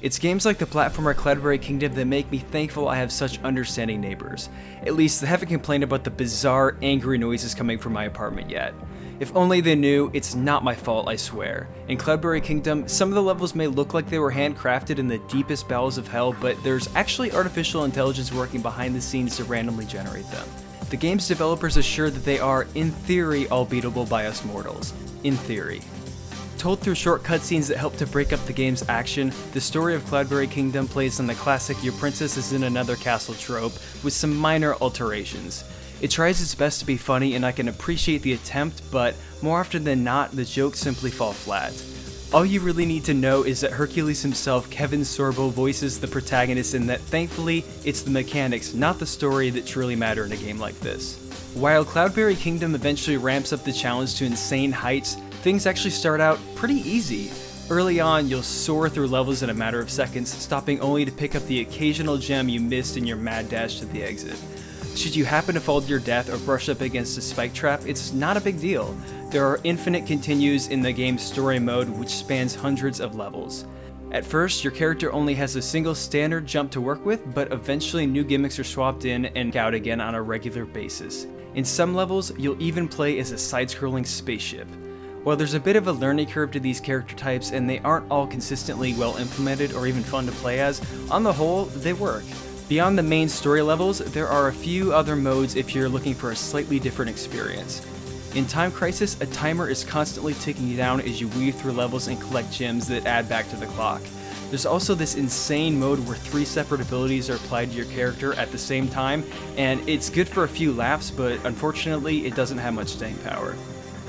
It's games like the platformer Clydebury Kingdom that make me thankful I have such understanding neighbors. At least they haven't complained about the bizarre, angry noises coming from my apartment yet. If only they knew, it's not my fault, I swear. In Cloudberry Kingdom, some of the levels may look like they were handcrafted in the deepest bowels of hell, but there's actually artificial intelligence working behind the scenes to randomly generate them. The game's developers assure that they are, in theory, all beatable by us mortals. In theory. Told through short cutscenes that help to break up the game's action, the story of Cloudberry Kingdom plays on the classic "your princess is in another castle" trope, with some minor alterations. It tries its best to be funny and I can appreciate the attempt, but more often than not, the jokes simply fall flat. All you really need to know is that Hercules himself, Kevin Sorbo, voices the protagonist, and that thankfully, it's the mechanics, not the story, that truly matter in a game like this. While Cloudberry Kingdom eventually ramps up the challenge to insane heights, things actually start out pretty easy. Early on, you'll soar through levels in a matter of seconds, stopping only to pick up the occasional gem you missed in your mad dash to the exit. Should you happen to fall to your death or brush up against a spike trap, it's not a big deal. There are infinite continues in the game's story mode, which spans hundreds of levels. At first, your character only has a single standard jump to work with, but eventually new gimmicks are swapped in and out again on a regular basis. In some levels, you'll even play as a side-scrolling spaceship. While there's a bit of a learning curve to these character types and they aren't all consistently well implemented or even fun to play as, on the whole, they work. Beyond the main story levels, there are a few other modes if you're looking for a slightly different experience. In Time Crisis, a timer is constantly ticking down as you weave through levels and collect gems that add back to the clock. There's also this insane mode where 3 separate abilities are applied to your character at the same time, and it's good for a few laughs, but unfortunately it doesn't have much staying power.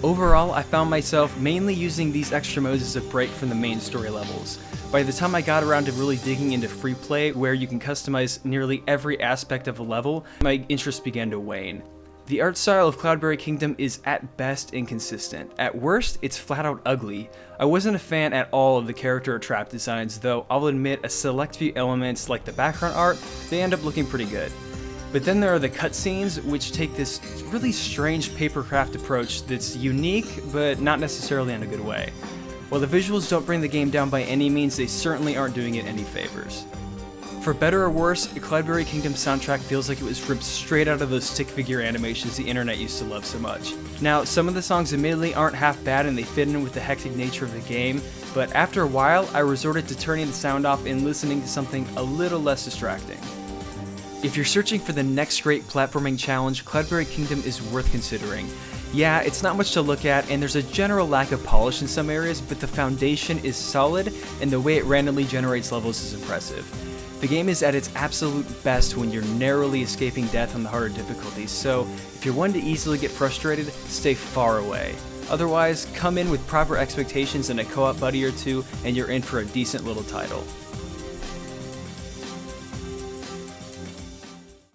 Overall, I found myself mainly using these extra modes as a break from the main story levels. By the time I got around to really digging into free play, where you can customize nearly every aspect of a level, my interest began to wane. The art style of Cloudberry Kingdom is at best inconsistent. At worst, it's flat out ugly. I wasn't a fan at all of the character or trap designs, though I'll admit a select few elements like the background art, they end up looking pretty good. But then there are the cutscenes, which take this really strange papercraft approach that's unique, but not necessarily in a good way. While the visuals don't bring the game down by any means, they certainly aren't doing it any favors. For better or worse, the Clydebury Kingdom soundtrack feels like it was ripped straight out of those stick figure animations the internet used to love so much. Now, some of the songs admittedly aren't half bad and they fit in with the hectic nature of the game, but after a while, I resorted to turning the sound off and listening to something a little less distracting. If you're searching for the next great platforming challenge, Cloudberry Kingdom is worth considering. Yeah, it's not much to look at, and there's a general lack of polish in some areas, but the foundation is solid, and the way it randomly generates levels is impressive. The game is at its absolute best when you're narrowly escaping death on the harder difficulties, so if you're one to easily get frustrated, stay far away. Otherwise, come in with proper expectations and a co-op buddy or two, and you're in for a decent little title.